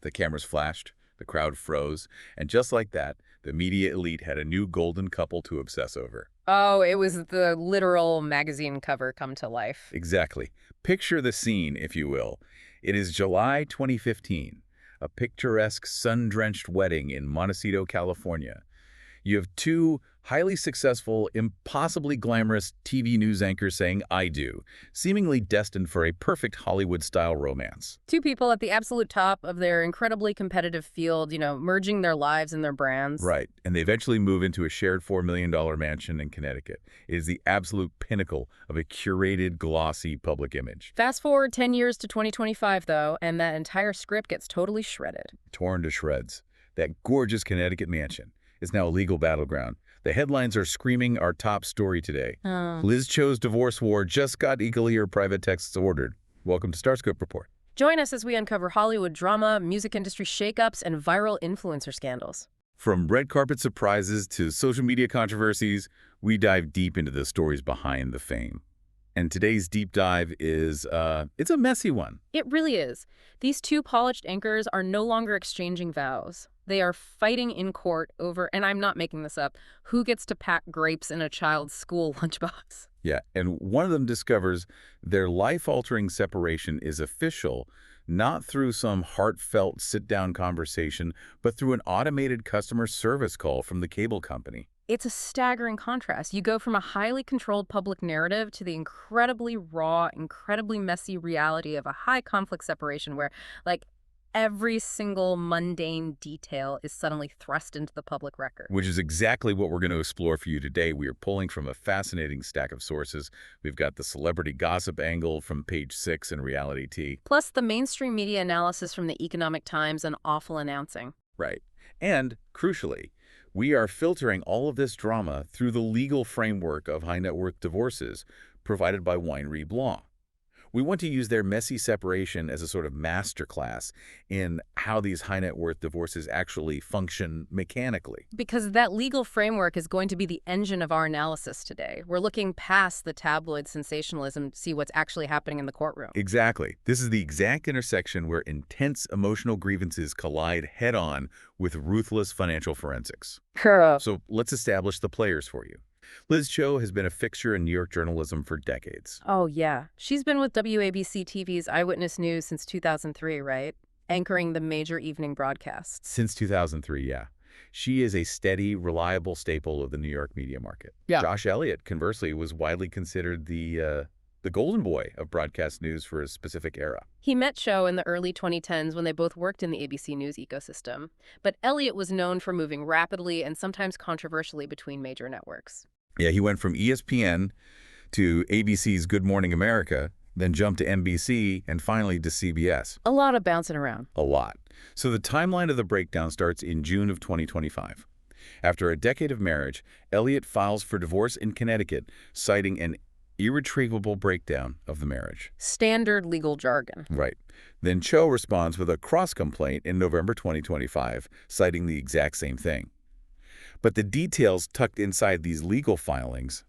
The cameras flashed, the crowd froze, and just like that, the media elite had a new golden couple to obsess over. Oh, it was the literal magazine cover come to life. Exactly. Picture the scene, if you will. It is July 2015, a picturesque sun-drenched wedding in Montecito, California. You have two highly successful, impossibly glamorous TV news anchors saying, "I do," seemingly destined for a perfect Hollywood-style romance. Two people at the absolute top of their incredibly competitive field, merging their lives and their brands. Right, and they eventually move into a shared $4 million mansion in Connecticut. It is the absolute pinnacle of a curated, glossy public image. Fast forward 10 years to 2025, though, and that entire script gets totally shredded. Torn to shreds. That gorgeous Connecticut mansion is now a legal battleground. The headlines are screaming our top story today. Oh. Liz Cho's divorce war just got UGLIER private texts ordered. Welcome to StarScope Report. Join us as we uncover Hollywood drama, music industry shakeups, and viral influencer scandals. From red carpet surprises to social media controversies, we dive deep into the stories behind the fame. And today's deep dive is, it's a messy one. It really is. These two polished anchors are no longer exchanging vows. They are fighting in court over, and I'm not making this up, who gets to pack grapes in a child's school lunchbox. Yeah, and one of them discovers their life-altering separation is official, not through some heartfelt sit-down conversation, but through an automated customer service call from the cable company. It's a staggering contrast. You go from a highly controlled public narrative to the incredibly raw, incredibly messy reality of a high-conflict separation where, every single mundane detail is suddenly thrust into the public record. Which is exactly what we're going to explore for you today. We are pulling from a fascinating stack of sources. We've got the celebrity gossip angle from Page 6 and Reality Tea. Plus the mainstream media analysis from the Economic Times and Awful Announcing. Right. And, crucially, we are filtering all of this drama through the legal framework of high-net-worth divorces provided by Weinreeb Law. We want to use their messy separation as a sort of masterclass in how these high-net-worth divorces actually function mechanically. Because that legal framework is going to be the engine of our analysis today. We're looking past the tabloid sensationalism to see what's actually happening in the courtroom. Exactly. This is the exact intersection where intense emotional grievances collide head-on with ruthless financial forensics. So let's establish the players for you. Liz Cho has been a fixture in New York journalism for decades. Oh, yeah. She's been with WABC TV's Eyewitness News since 2003, right? Anchoring the major evening broadcasts. Since 2003, yeah. She is a steady, reliable staple of the New York media market. Yeah. Josh Elliott, conversely, was widely considered the golden boy of broadcast news for a specific era. He met Cho in the early 2010s when they both worked in the ABC News ecosystem. But Elliott was known for moving rapidly and sometimes controversially between major networks. Yeah, he went from ESPN to ABC's Good Morning America, then jumped to NBC, and finally to CBS. A lot of bouncing around. A lot. So the timeline of the breakdown starts in June of 2025. After a decade of marriage, Elliott files for divorce in Connecticut, citing an irretrievable breakdown of the marriage. Standard legal jargon. Right. Then Cho responds with a cross-complaint in November 2025, citing the exact same thing. But the details tucked inside these legal filings,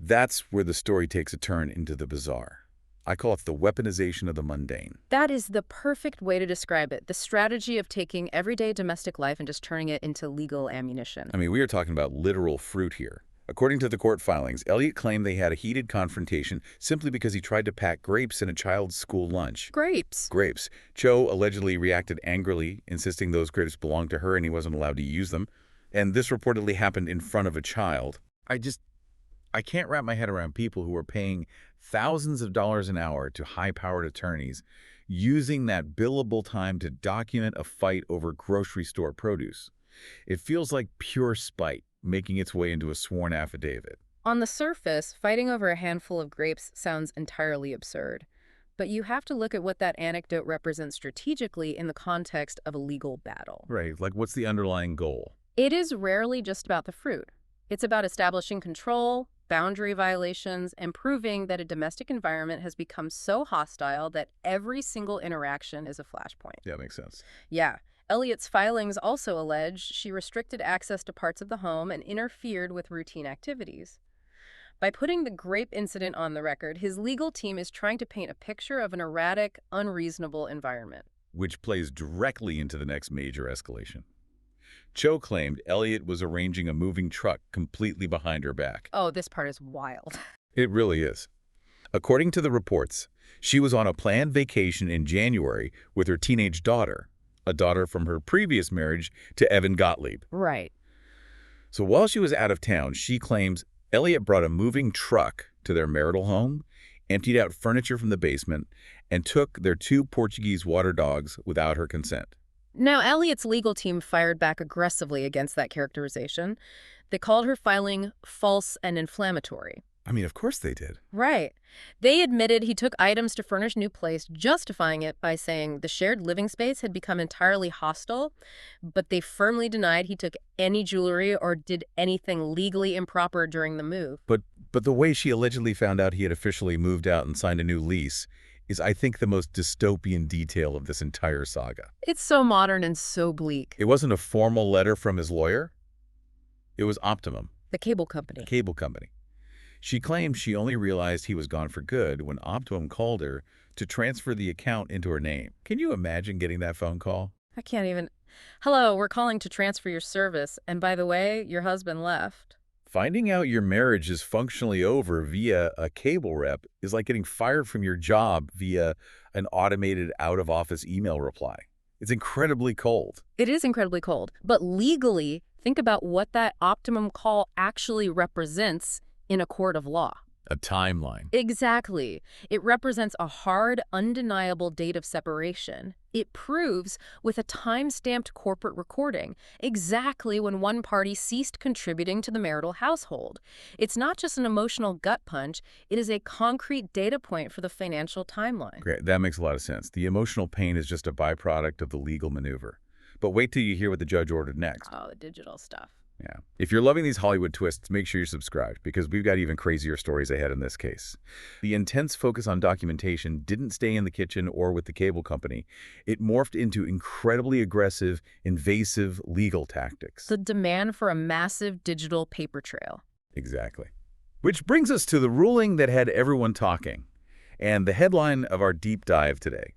that's where the story takes a turn into the bizarre. I call it the weaponization of the mundane. That is the perfect way to describe it. The strategy of taking everyday domestic life and just turning it into legal ammunition. I mean, we are talking about literal fruit here. According to the court filings, Elliott claimed they had a heated confrontation simply because he tried to pack grapes in a child's school lunch. Grapes. Grapes. Cho allegedly reacted angrily, insisting those grapes belonged to her and he wasn't allowed to use them. And this reportedly happened in front of a child. I can't wrap my head around people who are paying thousands of dollars an hour to high-powered attorneys using that billable time to document a fight over grocery store produce. It feels like pure spite making its way into a sworn affidavit. On the surface, fighting over a handful of grapes sounds entirely absurd. But you have to look at what that anecdote represents strategically in the context of a legal battle. Right, like what's the underlying goal? It is rarely just about the fruit. It's about establishing control, boundary violations, and proving that a domestic environment has become so hostile that every single interaction is a flashpoint. Yeah, makes sense. Yeah. Elliott's filings also allege she restricted access to parts of the home and interfered with routine activities. By putting the grape incident on the record, his legal team is trying to paint a picture of an erratic, unreasonable environment. which plays directly into the next major escalation. Cho claimed Elliott was arranging a moving truck completely behind her back. Oh, this part is wild. It really is. According to the reports, she was on a planned vacation in January with her teenage daughter, a daughter from her previous marriage to Evan Gottlieb. Right. So while she was out of town, she claims Elliott brought a moving truck to their marital home, emptied out furniture from the basement, and took their 2 Portuguese water dogs without her consent. Now, Elliott's legal team fired back aggressively against that characterization. They called her filing false and inflammatory. I mean, of course they did. Right. They admitted he took items to furnish new place, justifying it by saying the shared living space had become entirely hostile, but they firmly denied he took any jewelry or did anything legally improper during the move. But the way she allegedly found out he had officially moved out and signed a new lease is, I think, the most dystopian detail of this entire saga. It's so modern and so bleak. It wasn't a formal letter from his lawyer. It was Optimum, The cable company. the cable company. She claimed she only realized he was gone for good when Optimum called her to transfer the account into her name. Can you imagine getting that phone call? I can't even... Hello, we're calling to transfer your service. And by the way, your husband left. Finding out your marriage is functionally over via a cable rep is like getting fired from your job via an automated out-of-office email reply. It's incredibly cold. It is incredibly cold. But legally, think about what that Optimum call actually represents in a court of law. A timeline. Exactly. It represents a hard, undeniable date of separation. It proves, with a time-stamped corporate recording, exactly when one party ceased contributing to the marital household. It's not just an emotional gut punch, it is a concrete data point for the financial timeline. Great. That makes a lot of sense. The emotional pain is just a byproduct of the legal maneuver. But wait till you hear what the judge ordered next. Oh, the digital stuff. Yeah. If you're loving these Hollywood twists, make sure you're subscribed, because we've got even crazier stories ahead in this case. The intense focus on documentation didn't stay in the kitchen or with the cable company. It morphed into incredibly aggressive, invasive legal tactics. The demand for a massive digital paper trail. Exactly. Which brings us to the ruling that had everyone talking, and the headline of our deep dive today.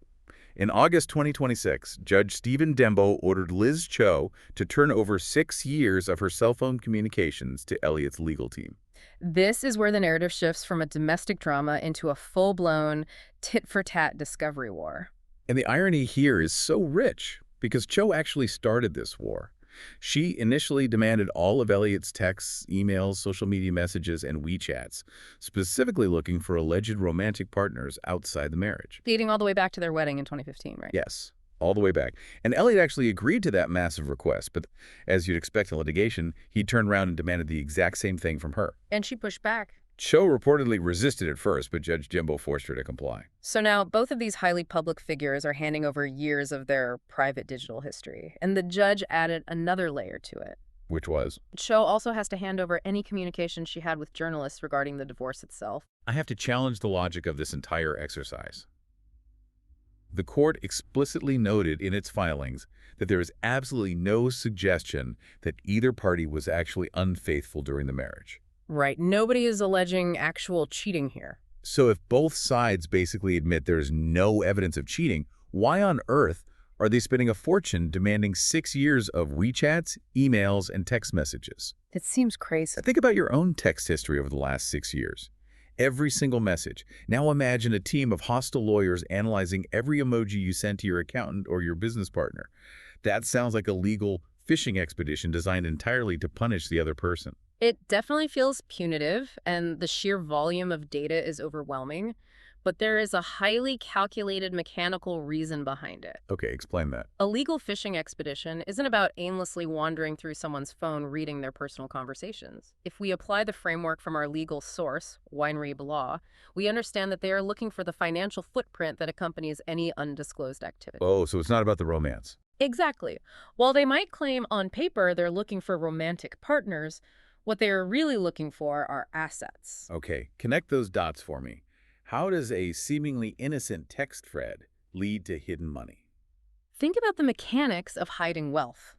In August 2026, Judge Stephen Dembo ordered Liz Cho to turn over 6 years of her cell phone communications to Elliott's legal team. This is where the narrative shifts from a domestic drama into a full-blown tit-for-tat discovery war. And the irony here is so rich, because Cho actually started this war. She initially demanded all of Elliott's texts, emails, social media messages, and WeChats, specifically looking for alleged romantic partners outside the marriage. Dating all the way back to their wedding in 2015, right? Yes, all the way back. And Elliott actually agreed to that massive request, but as you'd expect in litigation, he turned around and demanded the exact same thing from her. And she pushed back. Cho reportedly resisted at first, but Judge Dembo forced her to comply. So now both of these highly public figures are handing over years of their private digital history, and the judge added another layer to it. Which was? Cho also has to hand over any communication she had with journalists regarding the divorce itself. I have to challenge the logic of this entire exercise. The court explicitly noted in its filings that there is absolutely no suggestion that either party was actually unfaithful during the marriage. Right. Nobody is alleging actual cheating here. So if both sides basically admit there is no evidence of cheating, why on earth are they spending a fortune demanding 6 years of WeChats, emails, and text messages? It seems crazy. Think about your own text history over the last 6 years. Every single message. Now imagine a team of hostile lawyers analyzing every emoji you sent to your accountant or your business partner. That sounds like a legal fishing expedition designed entirely to punish the other person. It definitely feels punitive, and the sheer volume of data is overwhelming, but there is a highly calculated mechanical reason behind it. Okay, explain that. A legal fishing expedition isn't about aimlessly wandering through someone's phone reading their personal conversations. If we apply the framework from our legal source, Weinreib Law, we understand that they are looking for the financial footprint that accompanies any undisclosed activity. Oh, so it's not about the romance. Exactly. While they might claim on paper they're looking for romantic partners, what they are really looking for are assets. Okay, connect those dots for me. How does a seemingly innocent text thread lead to hidden money? Think about the mechanics of hiding wealth.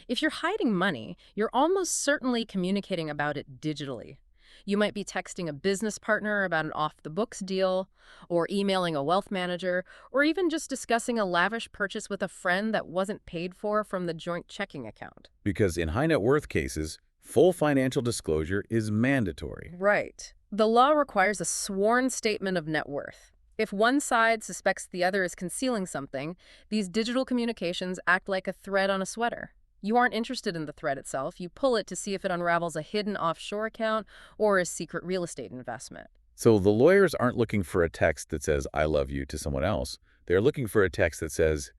If you're hiding money, you're almost certainly communicating about it digitally. You might be texting a business partner about an off-the-books deal, or emailing a wealth manager, or even just discussing a lavish purchase with a friend that wasn't paid for from the joint checking account. Because in high net worth cases, full financial disclosure is mandatory. Right. The law requires a sworn statement of net worth. If one side suspects the other is concealing something, these digital communications act like a thread on a sweater. You aren't interested in the thread itself. You pull it to see if it unravels a hidden offshore account or a secret real estate investment. So the lawyers aren't looking for a text that says, I love you to someone else. They're looking for a text that says,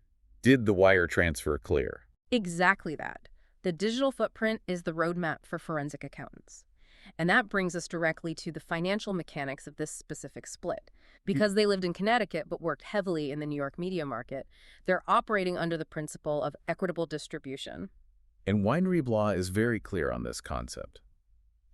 did the wire transfer clear? Exactly that. The digital footprint is the roadmap for forensic accountants. And that brings us directly to the financial mechanics of this specific split. Because they lived in Connecticut but worked heavily in the New York media market, they're operating under the principle of equitable distribution. And winery law is very clear on this concept.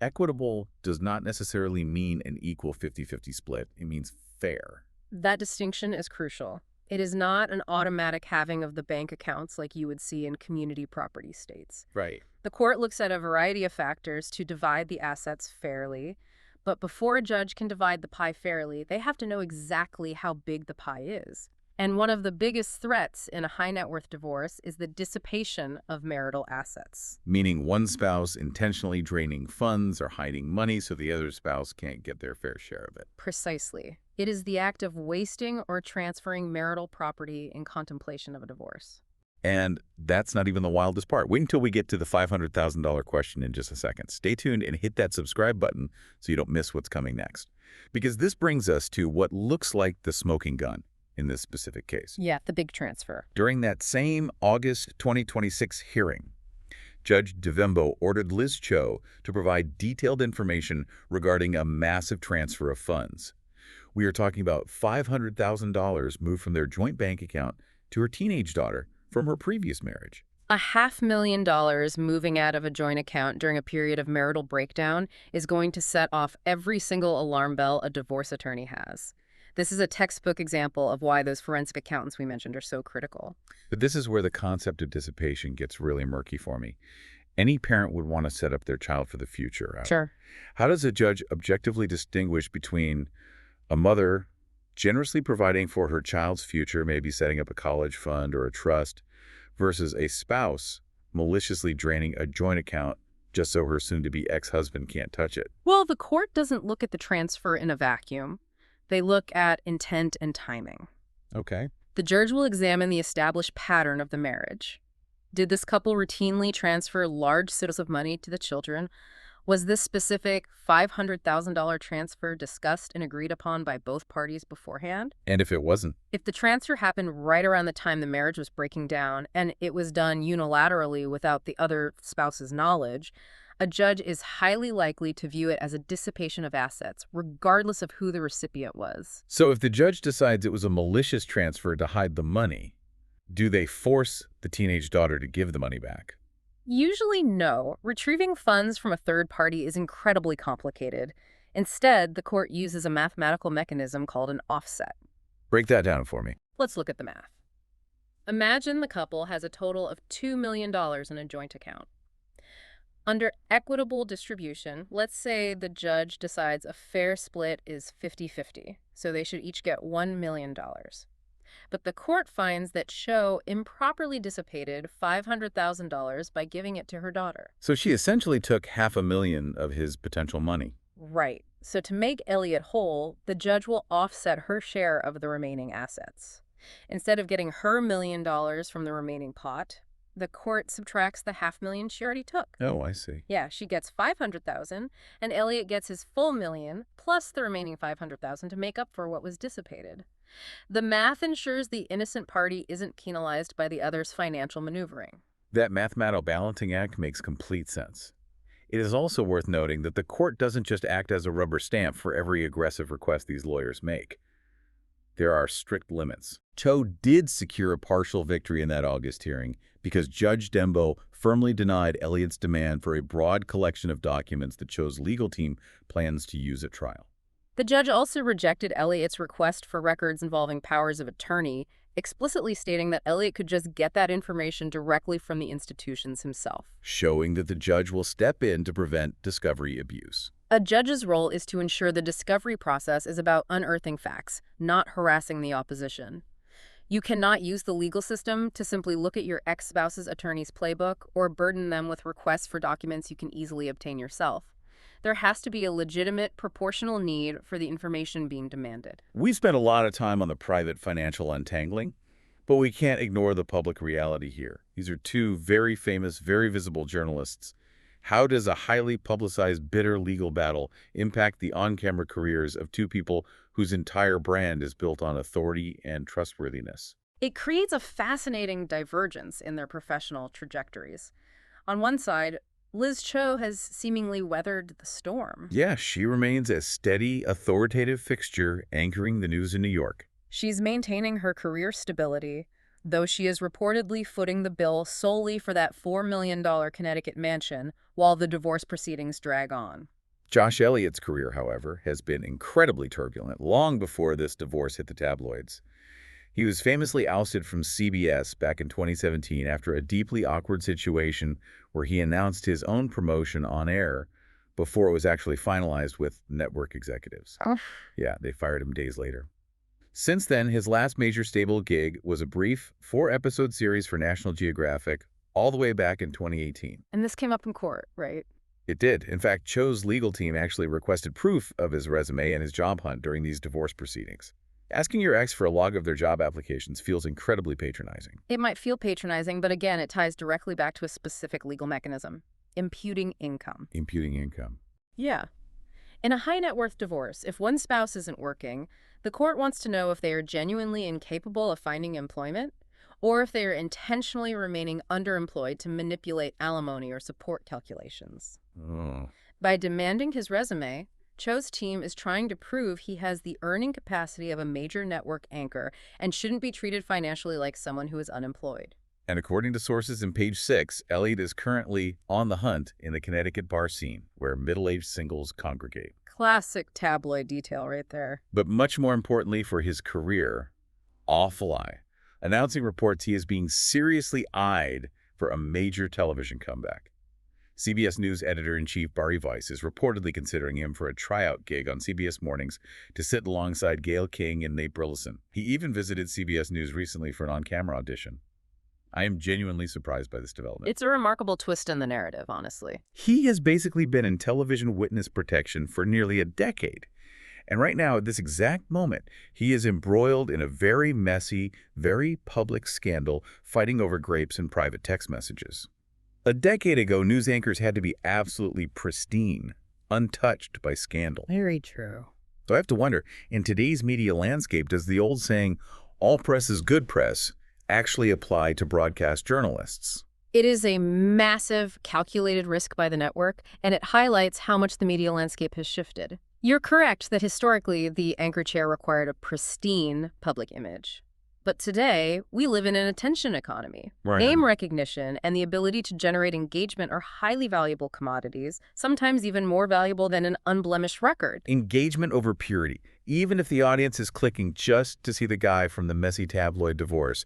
Equitable does not necessarily mean an equal 50-50 split. It means fair. That distinction is crucial. It is not an automatic halving of the bank accounts like you would see in community property states. Right. The court looks at a variety of factors to divide the assets fairly, but before a judge can divide the pie fairly, they have to know exactly how big the pie is. And one of the biggest threats in a high net worth divorce is the dissipation of marital assets. Meaning one spouse intentionally draining funds or hiding money so the other spouse can't get their fair share of it. Precisely. It is the act of wasting or transferring marital property in contemplation of a divorce. And that's not even the wildest part. Wait until we get to the $500,000 question in just a second. Stay tuned and hit that subscribe button so you don't miss what's coming next. Because this brings us to what looks like the smoking gun in this specific case. Yeah, the big transfer. During that same August 2026 hearing, Judge DeVembo ordered Liz Cho to provide detailed information regarding a massive transfer of funds. We are talking about $500,000 moved from their joint bank account to her teenage daughter from her previous marriage. $500,000 moving out of a joint account during a period of marital breakdown is going to set off every single alarm bell a divorce attorney has. This is a textbook example of why those forensic accountants we mentioned are so critical. But this is where the concept of dissipation gets really murky for me. Any parent would want to set up their child for the future. Sure. How does a judge objectively distinguish between a mother generously providing for her child's future, maybe setting up a college fund or a trust, versus a spouse maliciously draining a joint account just so her soon-to-be ex-husband can't touch it? Well, the court doesn't look at the transfer in a vacuum. They look at intent and timing. Okay. The judge will examine the established pattern of the marriage. Did this couple routinely transfer large sums of money to the children? Was this specific $500,000 transfer discussed and agreed upon by both parties beforehand? And if it wasn't? If the transfer happened right around the time the marriage was breaking down and it was done unilaterally without the other spouse's knowledge, a judge is highly likely to view it as a dissipation of assets, regardless of who the recipient was. So if the judge decides it was a malicious transfer to hide the money, do they force the teenage daughter to give the money back? Usually no. Retrieving funds from a third party is incredibly complicated. Instead, the court uses a mathematical mechanism called an offset. Break that down for me. Let's look at the math. Imagine the couple has a total of $2 million in a joint account. Under equitable distribution, let's say the judge decides a fair split is 50-50, so they should each get $1 million. But the court finds that Cho improperly dissipated $500,000 by giving it to her daughter. So she essentially took $500,000 of his potential money. Right. So to make Elliott whole, the judge will offset her share of the remaining assets. Instead of getting her $1 million from the remaining pot, the court subtracts the $500,000 she already took. Oh, I see. Yeah, she gets $500,000, and Elliott gets his full $1 million plus the remaining $500,000 to make up for what was dissipated. The math ensures the innocent party isn't penalized by the other's financial maneuvering. That mathematical balancing act makes complete sense. It is also worth noting that the court doesn't just act as a rubber stamp for every aggressive request these lawyers make. There are strict limits. Cho did secure a partial victory in that August hearing because Judge Dembo firmly denied Elliott's demand for a broad collection of documents that Cho's legal team plans to use at trial. The judge also rejected Elliott's request for records involving powers of attorney, explicitly stating that Elliott could just get that information directly from the institutions himself. Showing that the judge will step in to prevent discovery abuse. A judge's role is to ensure the discovery process is about unearthing facts, not harassing the opposition. You cannot use the legal system to simply look at your ex-spouse's attorney's playbook or burden them with requests for documents you can easily obtain yourself. There has to be a legitimate, proportional need for the information being demanded. We spent a lot of time on the private financial untangling, but we can't ignore the public reality here. These are two very famous, very visible journalists. How does a highly publicized, bitter legal battle impact the on-camera careers of two people whose entire brand is built on authority and trustworthiness? It creates a fascinating divergence in their professional trajectories. On one side, Liz Cho has seemingly weathered the storm. Yeah, she remains a steady, authoritative fixture anchoring the news in New York. She's maintaining her career stability, though she is reportedly footing the bill solely for that $4 million Connecticut mansion while the divorce proceedings drag on. Josh Elliott's career, however, has been incredibly turbulent long before this divorce hit the tabloids. He was famously ousted from CBS back in 2017 after a deeply awkward situation where he announced his own promotion on air before it was actually finalized with network executives. Yeah, they fired him days later. Since then, his last major stable gig was a brief 4-episode series for National Geographic all the way back in 2018. And this came up in court, right? It did. In fact, Cho's legal team actually requested proof of his resume and his job hunt during these divorce proceedings. Asking your ex for a log of their job applications feels incredibly patronizing. It might feel patronizing, but again, it ties directly back to a specific legal mechanism: imputing income. Imputing income. Yeah. In a high net worth divorce, if one spouse isn't working, the court wants to know if they are genuinely incapable of finding employment or if they are intentionally remaining underemployed to manipulate alimony or support calculations. Oh. By demanding his resume, Cho's team is trying to prove he has the earning capacity of a major network anchor and shouldn't be treated financially like someone who is unemployed. And according to sources in page 6, Elliott is currently on the hunt in the Connecticut bar scene, where middle-aged singles congregate. Classic tabloid detail right there. But much more importantly for his career, Awful Eye, announcing reports he is being seriously eyed for a major television comeback. CBS News editor-in-chief Barry Weiss is reportedly considering him for a tryout gig on CBS Mornings to sit alongside Gayle King and Nate Burleson. He even visited CBS News recently for an on-camera audition. I am genuinely surprised by this development. It's a remarkable twist in the narrative, honestly. He has basically been in television witness protection for nearly a decade. And right now, at this exact moment, he is embroiled in a very messy, very public scandal fighting over grapes and private text messages. A decade ago, news anchors had to be absolutely pristine, untouched by scandal. Very true. So I have to wonder, in today's media landscape, does the old saying, all press is good press, actually apply to broadcast journalists? It is a massive, calculated risk by the network, and it highlights how much the media landscape has shifted. You're correct that historically, the anchor chair required a pristine public image. But today, we live in an attention economy. Right. Name recognition and the ability to generate engagement are highly valuable commodities, sometimes even more valuable than an unblemished record. Engagement over purity. Even if the audience is clicking just to see the guy from the messy tabloid divorce,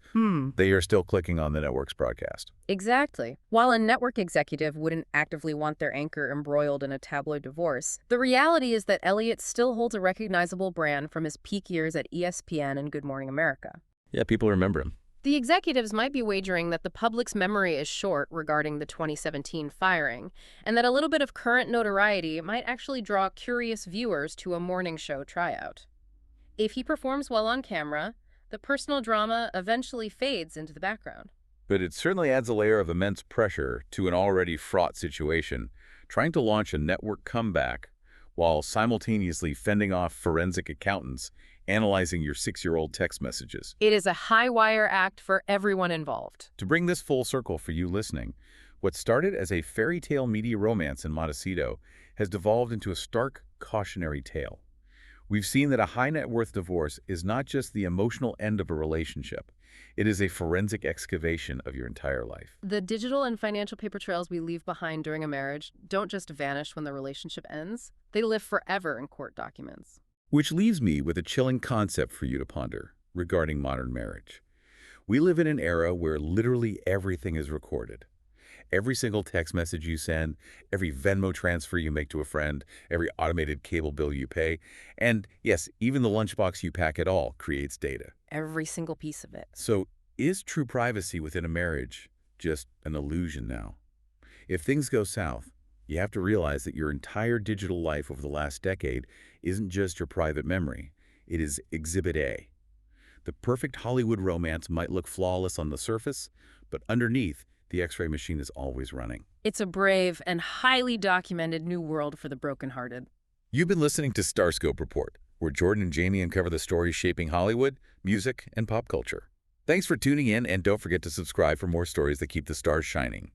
they are still clicking on the network's broadcast. Exactly. While a network executive wouldn't actively want their anchor embroiled in a tabloid divorce, the reality is that Elliott still holds a recognizable brand from his peak years at ESPN and Good Morning America. Yeah, people remember him. The executives might be wagering that the public's memory is short regarding the 2017 firing, and that a little bit of current notoriety might actually draw curious viewers to a morning show tryout. If he performs well on camera, the personal drama eventually fades into the background. But it certainly adds a layer of immense pressure to an already fraught situation, trying to launch a network comeback while simultaneously fending off forensic accountants analyzing your 6-year-old text messages. It is a high-wire act for everyone involved. To bring this full circle for you listening, what started as a fairy tale media romance in Montecito has devolved into a stark cautionary tale. We've seen that a high net worth divorce is not just the emotional end of a relationship. It is a forensic excavation of your entire life. The digital and financial paper trails we leave behind during a marriage don't just vanish when the relationship ends. They live forever in court documents. Which leaves me with a chilling concept for you to ponder regarding modern marriage. We live in an era where literally everything is recorded. Every single text message you send, every Venmo transfer you make to a friend, every automated cable bill you pay, and yes, even the lunchbox you pack at all creates data. Every single piece of it. So is true privacy within a marriage just an illusion now? If things go south, you have to realize that your entire digital life over the last decade isn't just your private memory. It is Exhibit A. The perfect Hollywood romance might look flawless on the surface, but underneath, the X-ray machine is always running. It's a brave and highly documented new world for the brokenhearted. You've been listening to StarScope Report, where Jordan and Jamie uncover the stories shaping Hollywood, music, and pop culture. Thanks for tuning in, and don't forget to subscribe for more stories that keep the stars shining.